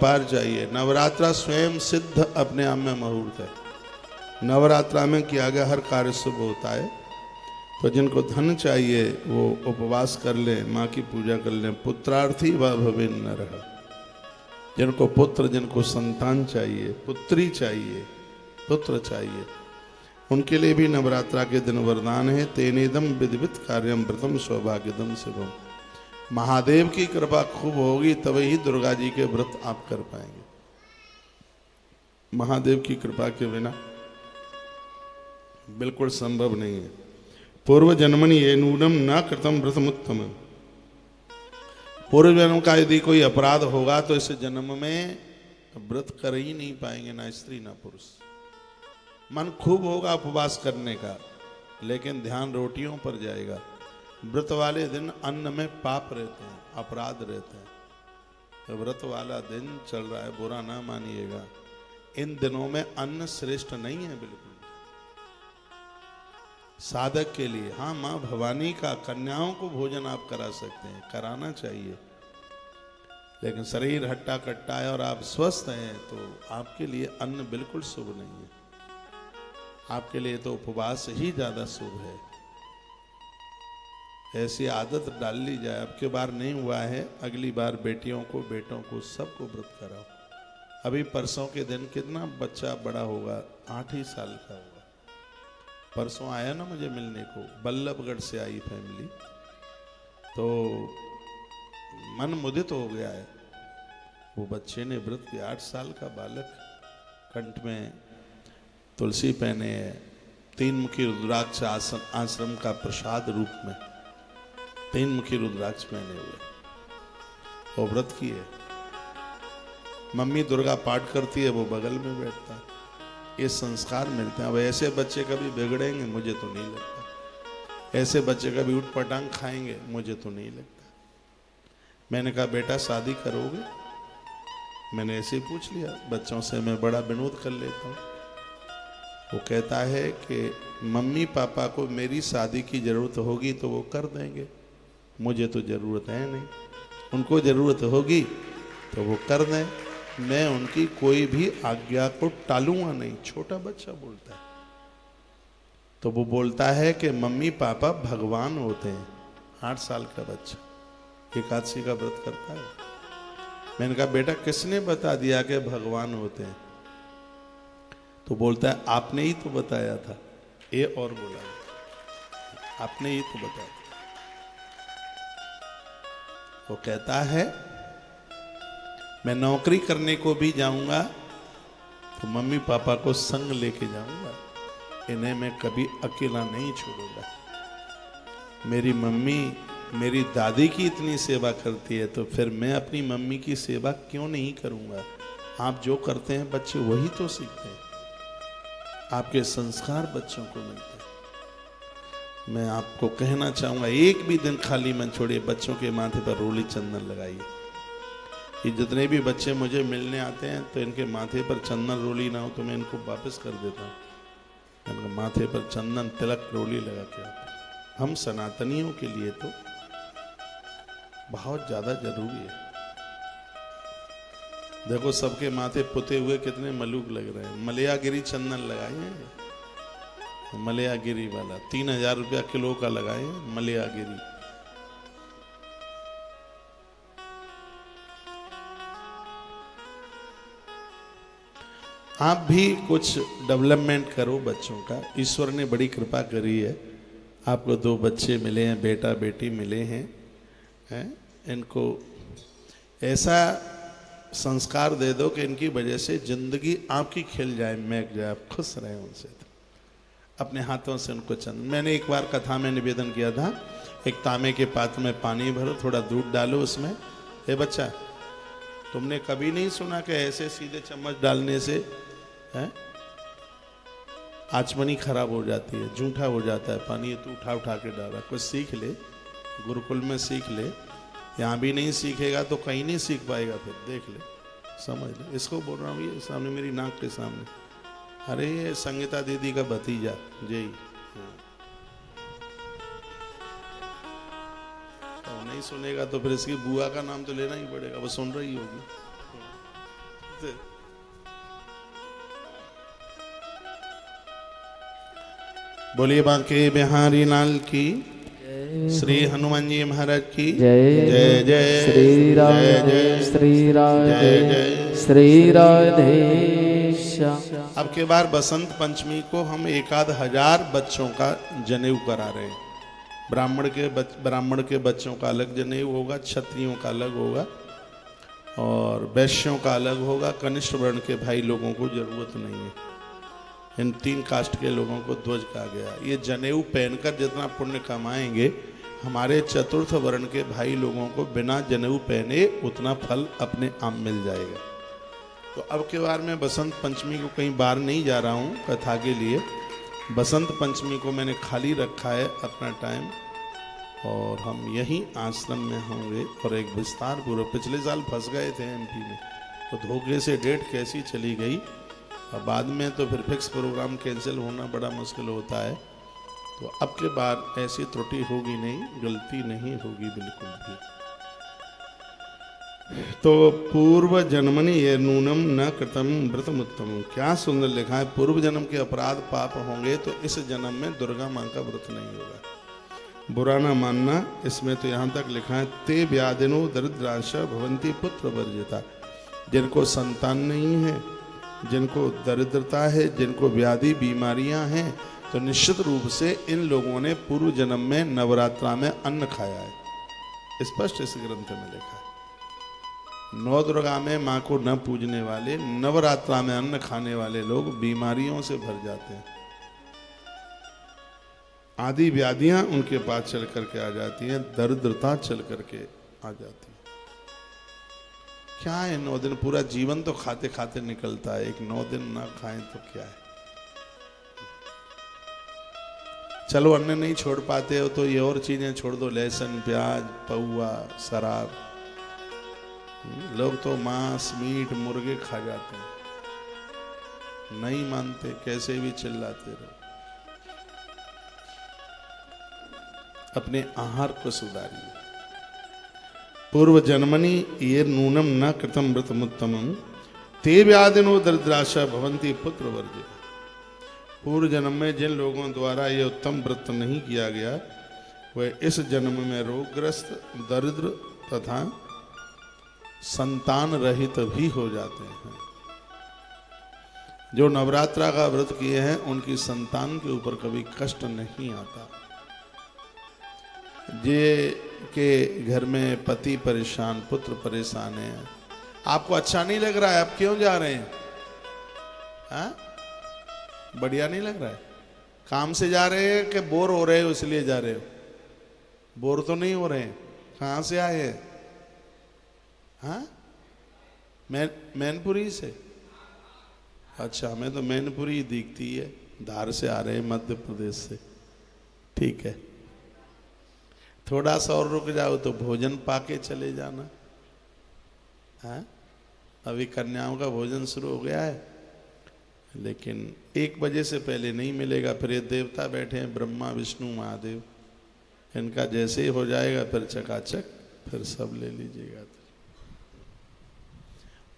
पार चाहिए। नवरात्रा स्वयं सिद्ध अपने आप में मुहूर्त है। नवरात्रा में किया गया हर कार्य शुभ होता है। तो जिनको धन चाहिए वो उपवास कर लें, माँ की पूजा कर लें। पुत्रार्थी व भवेन नरः, जिनको पुत्र, जिनको संतान चाहिए, पुत्री चाहिए, पुत्र चाहिए, उनके लिए भी नवरात्रा के दिन वरदान है। तेनेदम विधिवित कार्यम व्रतम सौभाग्यदम शिवम। महादेव की कृपा खूब होगी तभी ही दुर्गा जी के व्रत आप कर पाएंगे। महादेव की कृपा के बिना बिल्कुल संभव नहीं है। पूर्व जन्मनि ये नूनम न कृतम व्रतमुत्तम। पूर्व जन्म का यदि कोई अपराध होगा तो इस जन्म में व्रत कर ही नहीं पाएंगे, ना स्त्री ना पुरुष। मन खूब होगा उपवास करने का, लेकिन ध्यान रोटियों पर जाएगा। व्रत वाले दिन अन्न में पाप रहते हैं, अपराध रहते हैं। तो व्रत वाला दिन चल रहा है, बुरा ना मानिएगा। इन दिनों में अन्न श्रेष्ठ नहीं है बिल्कुल। साधक के लिए हाँ, माँ भवानी का कन्याओं को भोजन आप करा सकते हैं, कराना चाहिए। लेकिन शरीर हट्टा कट्टा है और आप स्वस्थ हैं तो आपके लिए अन्न बिल्कुल शुभ नहीं है। आपके लिए तो उपवास ही ज्यादा शुभ है। ऐसी आदत डाल ली जाए। अब की बार नहीं हुआ है, अगली बार बेटियों को, बेटों को, सबको व्रत कराओ। अभी परसों के दिन कितना बच्चा बड़ा होगा, 8 ही साल का होगा। परसों आया ना मुझे मिलने को, बल्लभगढ़ से आई फैमिली, तो मन मुदित हो गया है। वो बच्चे ने व्रत किया, 8 साल का बालक, कंठ में तुलसी पहने है, 3 मुखी रुद्राक्ष आश्रम का प्रसाद रूप में 3 मुखी रुद्राक्ष पहने हुए वो व्रत किए। मम्मी दुर्गा पाठ करती है, वो बगल में बैठता है। ये संस्कार मिलते हैं। अब ऐसे बच्चे कभी बिगड़ेंगे मुझे तो नहीं लगता। ऐसे बच्चे कभी उठ पटांग खाएंगे मुझे तो नहीं लगता। मैंने कहा बेटा शादी करोगे? मैंने ऐसे ही पूछ लिया, बच्चों से मैं बड़ा विनोद कर लेता हूँ। वो कहता है कि मम्मी पापा को मेरी शादी की जरूरत होगी तो वो कर देंगे, मुझे तो जरूरत है नहीं। उनको जरूरत होगी तो वो कर दें, मैं उनकी कोई भी आज्ञा को टालूंगा नहीं। छोटा बच्चा बोलता है। तो वो बोलता है कि मम्मी पापा भगवान होते हैं। 8 साल का बच्चा एकादशी का व्रत करता है। मैंने कहा बेटा किसने बता दिया कि भगवान होते हैं? तो बोलता है आपने ही तो बताया था। ये और बोला आपने ही तो बताया। वो कहता है मैं नौकरी करने को भी जाऊंगा तो मम्मी पापा को संग लेके जाऊंगा, इन्हें मैं कभी अकेला नहीं छोड़ूंगा। मेरी मम्मी मेरी दादी की इतनी सेवा करती है तो फिर मैं अपनी मम्मी की सेवा क्यों नहीं करूंगा? आप जो करते हैं बच्चे वही तो सीखते हैं। आपके संस्कार बच्चों को मिलते हैं। मैं आपको कहना चाहूंगा एक भी दिन खाली मन छोड़िए, बच्चों के माथे पर रोली चंदन लगाइए। ये जितने भी बच्चे मुझे मिलने आते हैं तो इनके माथे पर चंदन रोली ना हो तो मैं इनको वापस कर देता हूँ। इनके माथे पर चंदन तिलक रोली लगा के आते हैं। हम सनातनियों के लिए तो बहुत ज्यादा जरूरी है। देखो सबके माथे पुते हुए कितने मलूक लग रहे हैं। मलयागिरी चंदन लगाए हैं, मलयागिरी वाला 3000 रुपया किलो का लगाए हैं मलयागिरी। आप भी कुछ डेवलपमेंट करो बच्चों का। ईश्वर ने बड़ी कृपा करी है, आपको 2 बच्चे मिले हैं, बेटा बेटी मिले हैं, इनको ऐसा संस्कार दे दो कि इनकी वजह से जिंदगी आपकी खिल जाए, महक जाए, आप खुश रहें उनसे। तो अपने हाथों से उनको चंदन। मैंने एक बार कथा में निवेदन किया था, एक तांबे के पात्र में पानी भरो, थोड़ा दूध डालो उसमें। हे बच्चा, तुमने कभी नहीं सुना कि ऐसे सीधे चम्मच डालने से आचमनी खराब हो जाती है, जूठा हो जाता है पानी? तू उठा उठा के डाला। कुछ सीख ले, गुरुकुल में सीख ले। यहाँ भी नहीं सीखेगा तो कहीं नहीं सीख पाएगा। फिर देख ले, समझ ले। इसको बोल रहा हूँ, ये सामने मेरी नाक के सामने। अरे ये संगीता दीदी का भतीजा जय। तो नहीं सुनेगा तो फिर इसकी बुआ का नाम तो लेना ही पड़ेगा, वो सुन रही होगी। बोलिए बांके बिहारी लाल की, श्री हनुमान जी महाराज की जय जय जय श्री राधे श्री राधे श्री राधे श्याम। अब के बार बसंत पंचमी को हम 1000 बच्चों का जनेऊ करा रहे हैं। ब्राह्मण के बच्चों का अलग जनेऊ होगा, क्षत्रियों का अलग होगा और वैश्यों का अलग होगा। कनिष्ठ वर्ण के भाई लोगों को जरूरत नहीं है। इन 3 कास्ट के लोगों को ध्वज कहा गया। ये जनेऊ पहनकर जितना पुण्य कमाएंगे, हमारे चतुर्थ वर्ण के भाई लोगों को बिना जनेऊ पहने उतना फल अपने आप मिल जाएगा। तो अब के बार मैं बसंत पंचमी को कहीं बाहर नहीं जा रहा हूँ कथा के लिए। बसंत पंचमी को मैंने खाली रखा है अपना टाइम और हम यहीं आश्रम में होंगे। और एक विस्तार पूर्व, पिछले साल फंस गए थे एमपी में, तो धोखे से डेट कैसी चली गई और बाद में तो फिर फिक्स प्रोग्राम कैंसिल होना बड़ा मुश्किल होता है। तो अब के बाद ऐसी त्रुटि होगी नहीं, गलती नहीं होगी बिल्कुल भी। तो पूर्व जन्मनि ये नूनम न कृतम व्रतम उत्तम। क्या सुंदर लिखा है, पूर्व जन्म के अपराध पाप होंगे तो इस जन्म में दुर्गा माँ का व्रत नहीं होगा। बुरा ना मानना, इसमें तो यहाँ तक लिखा है ते व्याधिनो दरिद्राश भवंती पुत्र वर्जिता। जिनको संतान नहीं है, जिनको दरिद्रता है, जिनको व्याधि बीमारियां हैं, तो निश्चित रूप से इन लोगों ने पूर्व जन्म में नवरात्रा में अन्न खाया है। स्पष्ट इस ग्रंथ में लिखा है। नौ दुर्गा में माँ को न पूजने वाले, नवरात्रा में अन्न खाने वाले लोग बीमारियों से भर जाते हैं। आदि व्याधियां उनके पास चल करके आ जाती हैं, दरिद्रता चल करके आ जाती है। क्या है 9 दिन? पूरा जीवन तो खाते खाते निकलता है, एक 9 दिन ना खाएं तो क्या है। चलो अन्न नहीं छोड़ पाते हो तो ये और चीजें छोड़ दो, लहसुन प्याज पौआ शराब। लोग तो मांस मीट मुर्गे खा जाते हैं, नहीं मानते, कैसे भी चिल्लाते रहो। अपने आहार को सुधारिए। पूर्व जन्मनि ये नूनम न कृतम व्रतमुत्तमं ते व्याधिनो दरिद्राशा भवंती पुत्र वर्जिता। पूर्व जन्म में जिन लोगों द्वारा ये उत्तम व्रत नहीं किया गया, वह इस जन्म में रोगग्रस्त, दरिद्र तथा संतान रहित भी हो जाते हैं। जो नवरात्रा का व्रत किए हैं उनकी संतान के ऊपर कभी कष्ट नहीं आता। जे के घर में पति परेशान, पुत्र परेशान है, आपको अच्छा नहीं लग रहा है, आप क्यों जा रहे हैं? हाँ, बढ़िया नहीं लग रहा है? काम से जा रहे हैं कि बोर हो रहे हो इसलिए जा रहे हो? बोर तो नहीं हो रहे हैं। कहाँ से आए हैं? हाँ, मैनपुरी से। अच्छा, हमें तो मैनपुरी ही दिखती है, धार से आ रहे हैं, मध्य प्रदेश से। ठीक है, थोड़ा सा और रुक जाओ तो भोजन पाके चले जाना। हाँ, अभी कन्याओं का भोजन शुरू हो गया है, लेकिन 1 बजे से पहले नहीं मिलेगा। फिर ये देवता बैठे हैं, ब्रह्मा विष्णु महादेव, इनका जैसे ही हो जाएगा फिर चकाचक फिर सब ले लीजिएगा।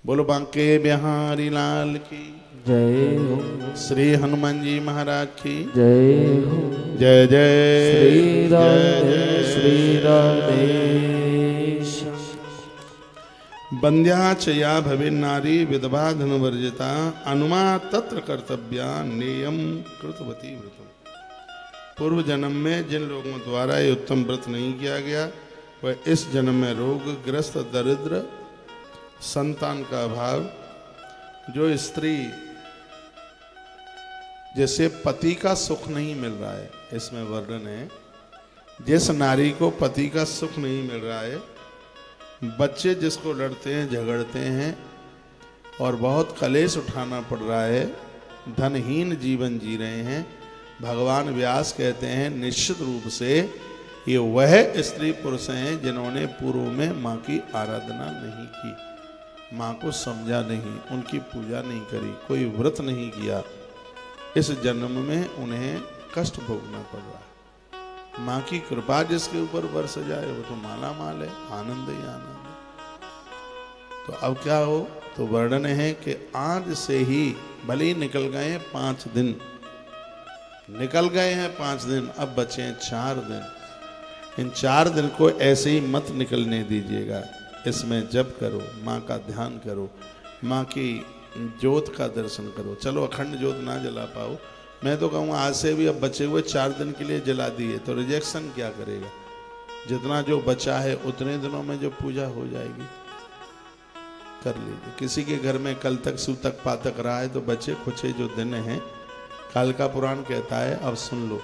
बोलो बांके बिहारी लाल की जय हो। श्री हनुमान जी महाराज की जय हो। जय जय श्री राधे श्री राधे। बंध्या च या भवे नारी विधवा धन वर्जिता अनुमा तत्र कर्तव्या नेयम कृतवती व्रतम। पूर्व जन्म में जिन लोगों द्वारा ये उत्तम व्रत नहीं किया गया, वह इस जन्म में रोग ग्रस्त, दरिद्र, संतान का अभाव, जो स्त्री जैसे पति का सुख नहीं मिल रहा है, इसमें वर्णन है, जिस नारी को पति का सुख नहीं मिल रहा है, बच्चे जिसको लड़ते हैं झगड़ते हैं और बहुत कलेश उठाना पड़ रहा है, धनहीन जीवन जी रहे हैं, भगवान व्यास कहते हैं निश्चित रूप से ये वह स्त्री पुरुष हैं जिन्होंने पूर्व में माँ की आराधना नहीं की, माँ को समझा नहीं, उनकी पूजा नहीं करी, कोई व्रत नहीं किया। इस जन्म में उन्हें कष्ट भोगना पड़ रहा है। माँ की कृपा जिसके ऊपर बरस जाए वो तो माला माल है, आनंद ही आनंद है। तो अब क्या हो, तो वर्णन है कि आज से ही भले ही निकल गए हैं 5 दिन, निकल गए हैं 5 दिन, अब बचे हैं 4 दिन। इन 4 दिन को ऐसे ही मत निकलने दीजिएगा। इसमें जप करो, माँ का ध्यान करो, माँ की ज्योत का दर्शन करो। चलो अखंड ज्योत ना जला पाओ, मैं तो कहूँगा आज से भी अब बचे हुए 4 दिन के लिए जला दिए तो रिजेक्शन क्या करेगा। जितना जो बचा है उतने दिनों में जो पूजा हो जाएगी कर लीजिए। किसी के घर में कल तक सूतक पातक रहा है तो बचे खुचे जो दिन हैं, कालिका पुराण कहता है, अब सुन लो,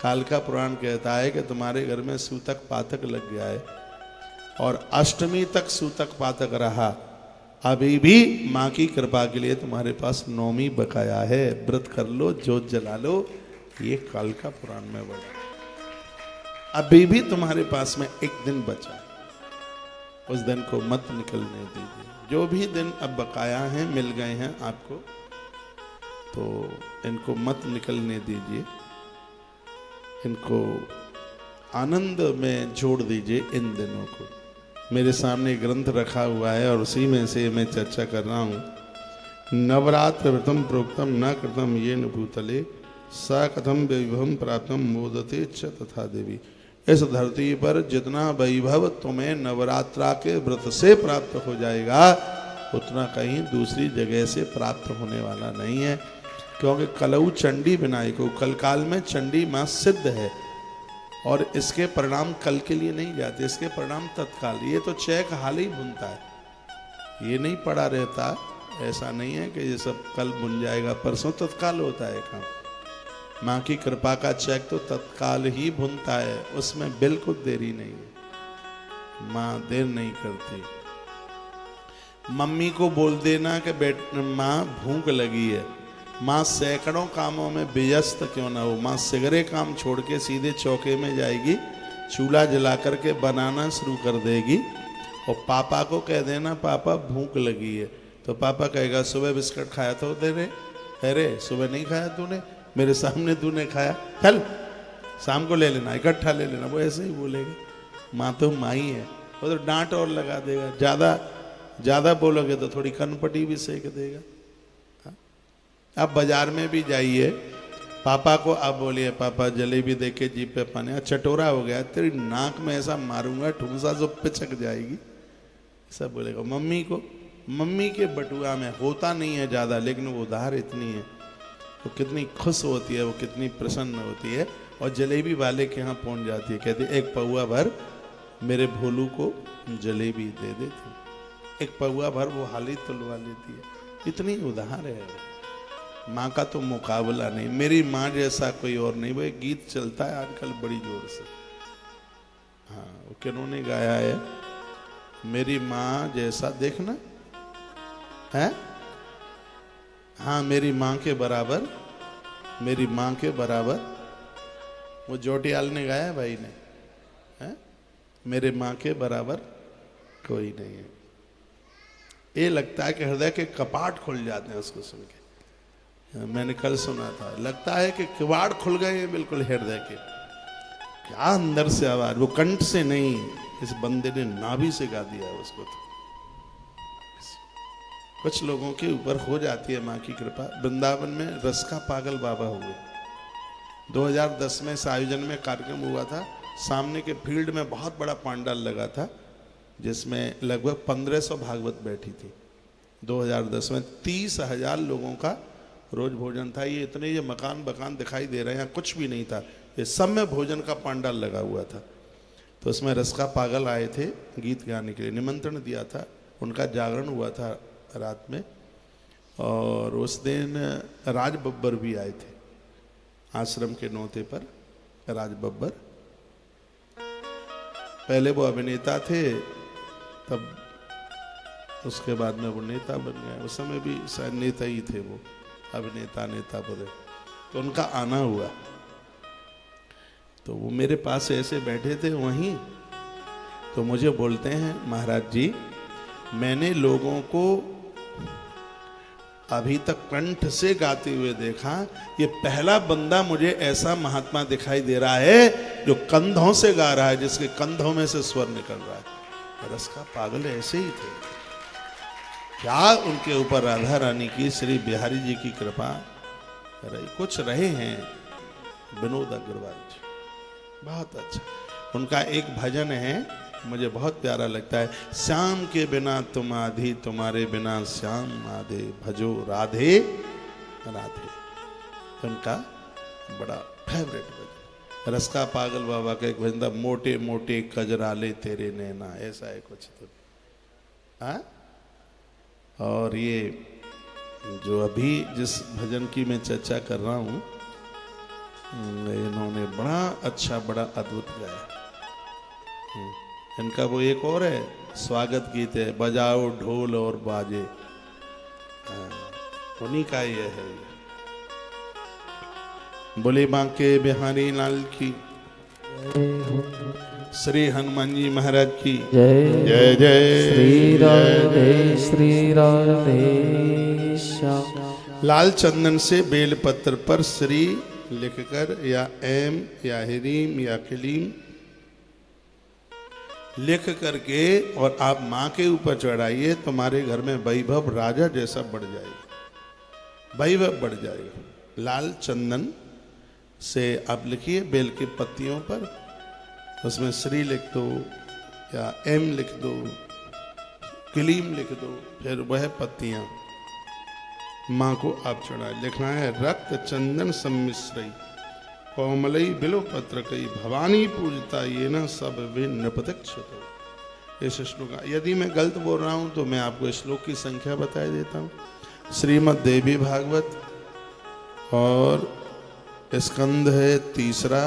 कालिका पुराण कहता है कि तुम्हारे घर में सूतक पातक लग गया है और अष्टमी तक सूतक पातक रहा, अभी भी माँ की कृपा के लिए तुम्हारे पास नौमी बकाया है, व्रत कर लो, ज्योत जला लो। ये कालिका पुराण में बड़ा, अभी भी तुम्हारे पास में एक दिन बचा, उस दिन को मत निकलने दीजिए। जो भी दिन अब बकाया हैं, मिल गए हैं आपको, तो इनको मत निकलने दीजिए, इनको आनंद में जोड़ दीजिए इन दिनों को। मेरे सामने ग्रंथ रखा हुआ है और उसी में से मैं चर्चा कर रहा हूँ। नवरात्र व्रतम प्रोक्तम न कृतम ये न भूतले स कथम वैभवम प्राप्तम मोदते च तथा देवी। इस धरती पर जितना वैभव तुम्हें नवरात्रा के व्रत से प्राप्त हो जाएगा उतना कहीं दूसरी जगह से प्राप्त होने वाला नहीं है, क्योंकि कलऊ चंडी विनायको, कल काल में चंडी माँ सिद्ध है और इसके परिणाम कल के लिए नहीं जाते, इसके परिणाम तत्काल। ये तो चेक हाल ही बुनता है, ये नहीं पड़ा रहता। ऐसा नहीं है कि ये सब कल बुन जाएगा परसों, तत्काल होता है काम। माँ की कृपा का चेक तो तत्काल ही बुनता है, उसमें बिल्कुल देरी नहीं है, माँ देर नहीं करती। मम्मी को बोल देना कि माँ भूख लगी है, माँ सैकड़ों कामों में व्यस्त क्यों ना हो, माँ सिगरे काम छोड़ के सीधे चौके में जाएगी, चूल्हा जला करके बनाना शुरू कर देगी और पापा को कह देना पापा भूख लगी है, तो पापा कहेगा सुबह बिस्किट खाया था तेरे, अरे सुबह नहीं खाया तूने, मेरे सामने तूने खाया, चल शाम को ले लेना, इकट्ठा ले लेना। वो ऐसे ही बोलेगा। माँ तो माँ ही है, वो तो डांट और लगा देगा, ज़्यादा बोलोगे तो थोड़ी कनपटी भी सेक देगा। अब बाजार में भी जाइए, पापा को आप बोलिए पापा जलेबी दे के जीप पे पाने, चटोरा हो गया, तेरी नाक में ऐसा मारूंगा ठुमसा जो पिचक जाएगी, ऐसा बोलेगा। मम्मी को, मम्मी के बटुआ में होता नहीं है ज़्यादा, लेकिन वो उधार इतनी है, वो कितनी खुश होती है, वो कितनी प्रसन्न होती है और जलेबी वाले के यहाँ पहुँच जाती है, कहती है 1 पौआ भर मेरे भोलू को जलेबी दे देती, 1 पौआ भर वो हाली तुलवा लेती है, इतनी उधार है। माँ का तो मुकाबला नहीं, मेरी माँ जैसा कोई और नहीं। वो एक गीत चलता है आजकल बड़ी जोर से, हाँ वो किन्होंने गाया है, मेरी माँ जैसा देखना है, हाँ मेरी माँ के बराबर, मेरी माँ के बराबर, वो जोटियाल ने गाया है भाई ने, है मेरे माँ के बराबर कोई नहीं है। ये लगता है कि हृदय के कपाट खुल जाते हैं उसको सुन के। मैंने कल सुना था, लगता है कि किवाड़ खुल गए हैं बिल्कुल हृदय के, क्या अंदर से आवाज, वो कंठ से नहीं, इस बंदे ने नाभि से गा दिया है उसको। तो कुछ लोगों के ऊपर हो जाती है माँ की कृपा। वृंदावन में रस का पागल बाबा हुए, 2010 में इस आयोजन में कार्यक्रम हुआ था, सामने के फील्ड में बहुत बड़ा पंडाल लगा था जिसमें लगभग 1500 भागवत बैठी थी। 2010 में 30,000 लोगों का रोज भोजन था। ये इतने ये मकान दिखाई दे रहे हैं, कुछ भी नहीं था, ये सब में भोजन का पंडाल लगा हुआ था। तो उसमें रस का पागल आए थे गीत गाने के लिए, निमंत्रण दिया था, उनका जागरण हुआ था रात में, और उस दिन राज बब्बर भी आए थे आश्रम के नौते पर। राज बब्बर पहले वो अभिनेता थे, तब उसके बाद में वो नेता बन गए, उस समय भी शायद नेता ही थे वो, अभिनेता नेता बोले। तो उनका आना हुआ, तो वो मेरे पास ऐसे बैठे थे वहीं, तो मुझे बोलते हैं महाराज जी मैंने लोगों को अभी तक कंठ से गाते हुए देखा, ये पहला बंदा मुझे ऐसा महात्मा दिखाई दे रहा है जो कंधों से गा रहा है, जिसके कंधों में से स्वर निकल रहा है। रस का पागल ऐसे ही थे, क्या उनके ऊपर राधा रानी की, श्री बिहारी जी की कृपा रही। कुछ रहे हैं विनोद अग्रवाल जी, बहुत अच्छा। उनका एक भजन है, मुझे बहुत प्यारा लगता है। श्याम के बिना तुम आधी, तुम्हारे बिना श्याम आधे, भजो राधे राधे। उनका बड़ा फेवरेट भजन। रस्का पागल बाबा का एक भजन था, मोटे मोटे कजराले तेरे नैना, ऐसा है कुछ तो। हाँ, और ये जो अभी जिस भजन की मैं चर्चा कर रहा हूँ, इन्होंने बड़ा अच्छा, बड़ा अद्भुत गाया। इनका वो एक और है, स्वागत गीत है, बजाओ ढोल और बाजे, उन्हीं का ये है। बोले बांके बिहारी लाल की, श्री हनुमान जी महाराज की जय जय जय। श्री राधे श्री राधे श्याम। लाल चंदन से बेलपत्र पर श्री लिखकर, या एम या हिरीम या कलीम लिख करके, और आप माँ के ऊपर चढ़ाइए, तुम्हारे घर में वैभव राजा जैसा बढ़ जाएगा, वैभव बढ़ जाएगा। लाल चंदन से आप लिखिए बेल की पत्तियों पर, उसमें श्री लिख दो या एम लिख दो, कलीम लिख दो, फिर वह पत्तियां माँ को आप चढ़ाए। लिखना है, रक्त चंदन सम्मिश्रई कोमलई बिलो पत्र कई, भवानी पूजता ये न सब वे नृपतिक्षत। इस श्लोक का, यदि मैं गलत बोल रहा हूं तो मैं आपको श्लोक की संख्या बता देता हूं। श्रीमद् देवी भागवत और स्कंद है 3,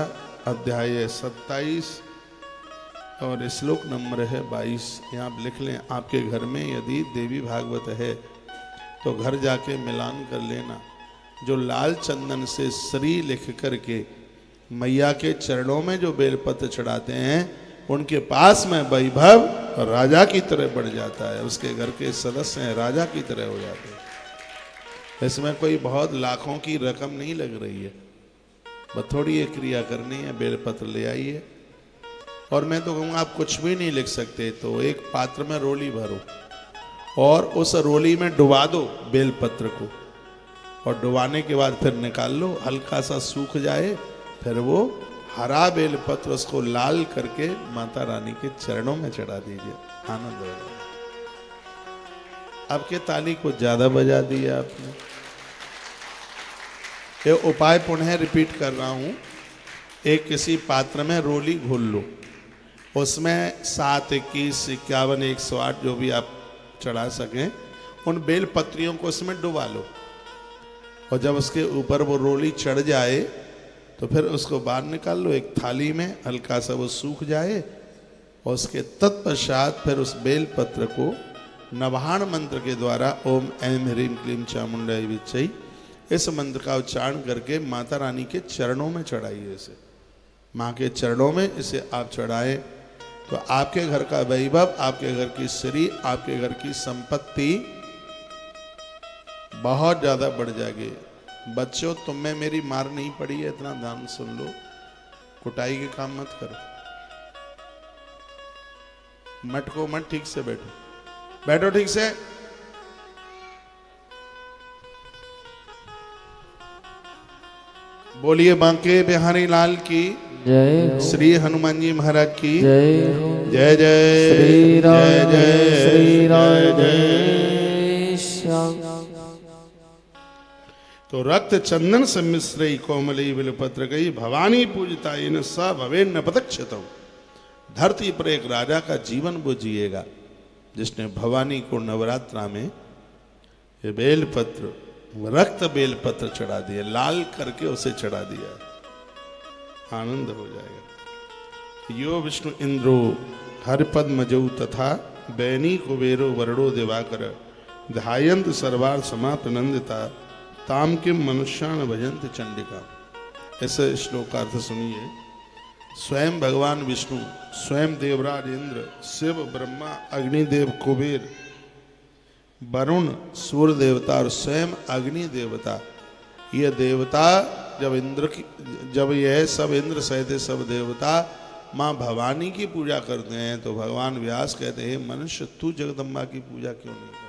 अध्याय है 27 और श्लोक नंबर है 22। यहाँ आप लिख लें। आपके घर में यदि देवी भागवत है तो घर जाके मिलान कर लेना। जो लाल चंदन से श्री लिख करके मैया के चरणों में जो बेलपत्र चढ़ाते हैं, उनके पास में वैभव राजा की तरह बढ़ जाता है। उसके घर के सदस्य हैं राजा की तरह हो जाते हैं। इसमें कोई बहुत लाखों की रकम नहीं लग रही है, बस थोड़ी एक क्रिया करनी है, बेलपत्र ले आइए। और मैं तो कहूँगा आप कुछ भी नहीं लिख सकते तो एक पात्र में रोली भरो और उस रोली में डुबा दो बेलपत्र को, और डुबाने के बाद फिर निकाल लो, हल्का सा सूख जाए, फिर वो हरा बेलपत्र उसको लाल करके माता रानी के चरणों में चढ़ा दीजिए। आनंद होगा। आपके ताली को ज्यादा बजा दिया आपने। ये उपाय पुनः रिपीट कर रहा हूं। एक किसी पात्र में रोली घोल लो, उसमें 7, 21, 51, 108 जो भी आप चढ़ा सकें, उन बेल पत्रियों को उसमें डुबा लो। और जब उसके ऊपर वो रोली चढ़ जाए तो फिर उसको बाहर निकाल लो एक थाली में, हल्का सा वो सूख जाए, और उसके तत्पश्चात फिर उस बेल पत्र को नवाहन मंत्र के द्वारा ओम ऐं ह्रीं क्लीं चामुंडाय विच्चै, इस मंत्र का उच्चारण करके माता रानी के चरणों में चढ़ाइए। इसे माँ के चरणों में इसे आप चढ़ाएं तो आपके घर का वैभव, आपके घर की श्री, आपके घर की संपत्ति बहुत ज्यादा बढ़ जाएगी। बच्चों, तुम में मेरी मार नहीं पड़ी है, इतना ध्यान सुन लो। कुटाई के काम मत करो, मटको मत, ठीक से बैठो, बैठो ठीक से। बोलिए बांके बिहारी लाल की जय। श्री हनुमान जी महाराज की जय। जय जय श्री राधे श्री राधे श्याम। तो रक्त चंदन सम्मिश्रई कोमलई बिलपत्र गई, भवानी पूजता इन स भवेन पतक्षतौ। धरती पर एक राजा का जीवन वो जिएगा जिसने भवानी को नवरात्रा में ये बेलपत्र, रक्त बेलपत्र चढ़ा दिया, लाल करके उसे चढ़ा दिया। आनंद हो जाएगा। यो विष्णु इंद्रो हरिपद्मजौ तथा बैनी कुबेरो वरडो दिवाकर, ध्यायंत सर्वार समाप्त नंदिता, ताम किम मनुष्यान भजंत चंडिका। ऐसे श्लोक का अर्थ सुनिए। स्वयं भगवान विष्णु, स्वयं देवराज इंद्र, शिव, ब्रह्मा, अग्निदेव कुबेर, वरुण सूर्य देवता और स्वयं अग्नि देवता, ये देवता जब यह सब इंद्र सहित सब देवता माँ भवानी की पूजा करते हैं तो भगवान व्यास कहते हैं, मनुष्य तू जगदम्बा की पूजा क्यों नहीं करता?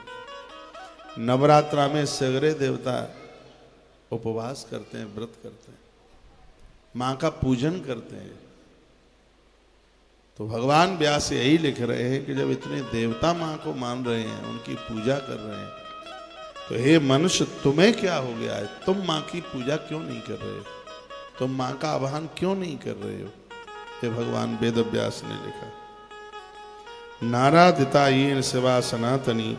नवरात्रा में सगरे देवता उपवास करते हैं, व्रत करते हैं, मां का पूजन करते हैं। तो भगवान व्यास यही लिख रहे हैं कि जब इतने देवता मां को मान रहे हैं, उनकी पूजा कर रहे हैं, तो हे मनुष्य तुम्हें क्या हो गया है? तुम मां की पूजा क्यों नहीं कर रहे हो? तुम मां का आवाहन क्यों नहीं कर रहे हो? ये भगवान वेद व्यास ने लिखा। नारादिता येन शिवा सनातनी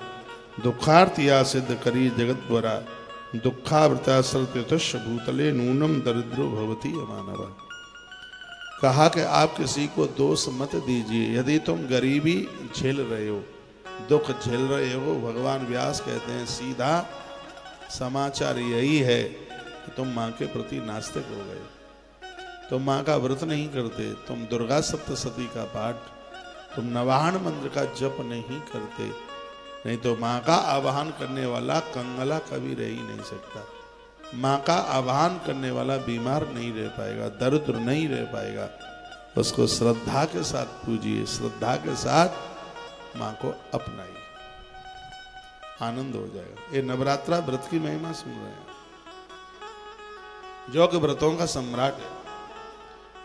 दुखार्तिया सिद्ध करी जगद्वरा दुखावृता सर्वतीर्थ भूतले नूनम दरिद्रो भवती अमानव। कहा कि आप किसी को दोष मत दीजिए। यदि तुम गरीबी झेल रहे हो, दुख झेल रहे हो, भगवान व्यास कहते हैं सीधा समाचार यही है कि तुम मां के प्रति नास्तिक हो गए, तुम मां का व्रत नहीं करते, तुम दुर्गा सप्तशती का पाठ, तुम नवाहन मंत्र का जप नहीं करते। नहीं तो मां का आवाहन करने वाला कंगला कभी रह ही नहीं सकता। मां का आवाहन करने वाला बीमार नहीं रह पाएगा, दरिद्र नहीं रह पाएगा। उसको श्रद्धा के साथ पूजिए, श्रद्धा के साथ मां को अपनाइए, आनंद हो जाएगा। ये नवरात्रा व्रत की महिमा सुन रहे हैं, जो कि व्रतों का सम्राट है,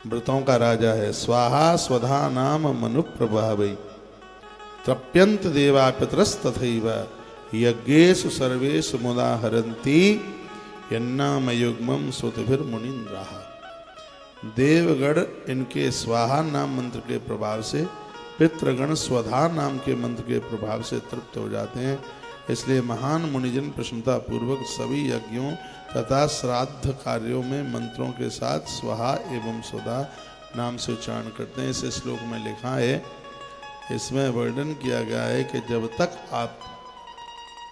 व्रतों का राजा है। स्वाहा स्वधा नाम मनु प्रभावै तृप्यंत देवा पितरस्तथैव यज्ञेषु सर्वेषु मुदा हरन्ति यन्नाम युग्मं सुतभिर्मुनीन्द्राः। देवगण इनके स्वाहा नाम मंत्र के प्रभाव से, पितृगण स्वधा नाम के मंत्र के प्रभाव से तृप्त हो जाते हैं। इसलिए महान मुनिजन प्रसन्नता पूर्वक सभी यज्ञों तथा श्राद्ध कार्यों में मंत्रों के साथ स्वाहा एवं स्वधा नाम से उच्चारण करते हैं। इस श्लोक में लिखा है, इसमें वर्णन किया गया है कि जब तक आप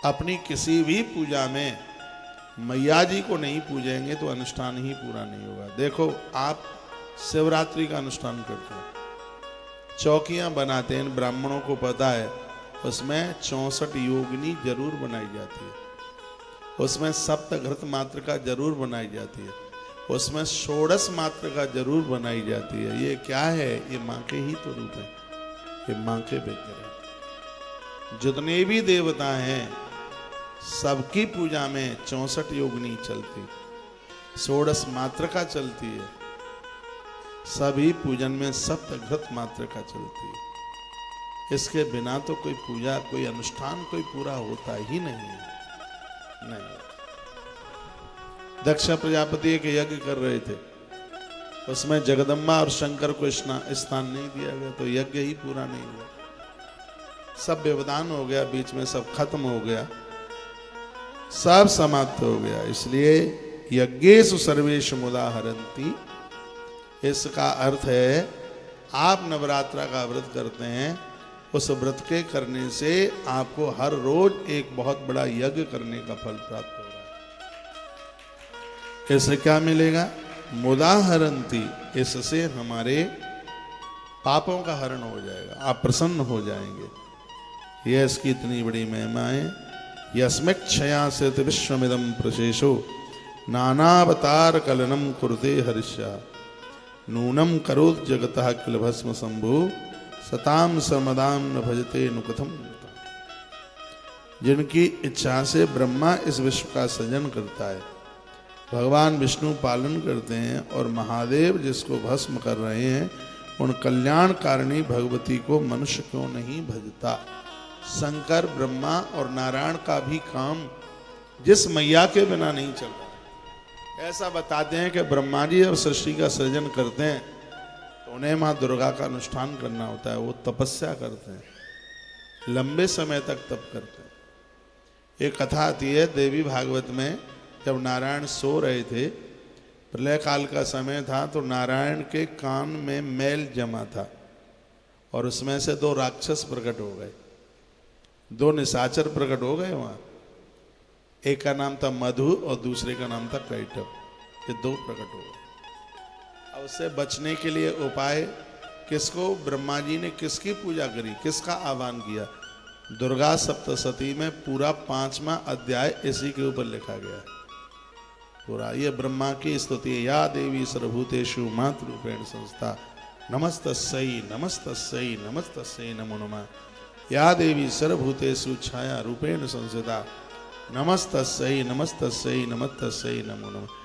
अपनी किसी भी पूजा में मैया जी को नहीं पूजेंगे तो अनुष्ठान ही पूरा नहीं होगा। देखो, आप शिवरात्रि का अनुष्ठान करते हैं, चौकियां बनाते हैं, ब्राह्मणों को पता है उसमें 64 योगिनी जरूर बनाई जाती है, उसमें सप्तघृत मात्र का जरूर बनाई जाती है, उसमें षोडश मात्र का जरूर बनाई जाती है। ये क्या है? ये मां के ही तो रूप है, ये मां के बेकर है। जितने भी देवता हैं सबकी पूजा में 64 योगिनी चलती, षोडश मात्र का चलती है, सभी पूजन में सप्तघृत मात्र का चलती है। इसके बिना तो कोई पूजा, कोई अनुष्ठान कोई पूरा होता ही नहीं है। नहीं, दक्ष प्रजापति एक यज्ञ कर रहे थे, उसमें जगदम्बा और शंकर को स्थान नहीं दिया गया तो यज्ञ ही पूरा नहीं हुआ, सब व्यवधान हो गया, बीच में सब खत्म हो गया, सब समाप्त हो गया। इसलिए यज्ञेषु सर्वेषु मुदा हरन्ति, इसका अर्थ है आप नवरात्रा का व्रत करते हैं, उस व्रत के करने से आपको हर रोज एक बहुत बड़ा यज्ञ करने का फल प्राप्त हो रहा है। इससे क्या मिलेगा? मुदा हरन्ति, इससे हमारे पापों का हरण हो जाएगा, आप प्रसन्न हो जाएंगे। यह इसकी इतनी बड़ी महिमा है। यस्मिक क्षया से विश्वमिदं प्रशेषो नानावतार कलनम कुरुते हर्षा नूनम करोत् जगतः किल भस्म शंभु सताम समदाम न भजते नुकथम। जिनकी इच्छा से ब्रह्मा इस विश्व का सृजन करता है, भगवान विष्णु पालन करते हैं, और महादेव जिसको भस्म कर रहे हैं, उन कल्याणकारिणी भगवती को मनुष्य क्यों नहीं भजता? शंकर, ब्रह्मा और नारायण का भी काम जिस मैया के बिना नहीं चल रहा। ऐसा बताते हैं कि ब्रह्मा जी जब सृष्टि का सृजन करते हैं तो उन्हें माँ दुर्गा का अनुष्ठान करना होता है, वो तपस्या करते हैं, लंबे समय तक तप करते हैं। एक कथा आती है देवी भागवत में, जब नारायण सो रहे थे, प्रलय काल का समय था, तो नारायण के कान में मैल जमा था और उसमें से 2 राक्षस प्रकट हो गए, 2 निशाचर प्रकट हो गए वहां। एक का नाम था मधु और दूसरे का नाम था कैटव। ये 2 प्रकट हो गए। अब उससे बचने के लिए उपाय किसको? ब्रह्मा जी ने किसकी पूजा करी, किसका आह्वान किया? दुर्गा सप्तशती में पूरा 5वां अध्याय इसी के ऊपर लिखा गया है पूरा। ये ब्रह्मा की स्तुति है। या देवी सर्वभूतेषु मातृरूपेण संस्था नमस्तस्यै नमस्तस्यै नमस्तस्यै नमो नमः। या देवी सर्वभूतेषु छाया रूपेण संस्थिता नमस्तस्यै नमस्तस्यै नमस्तस्यै नमो नमः।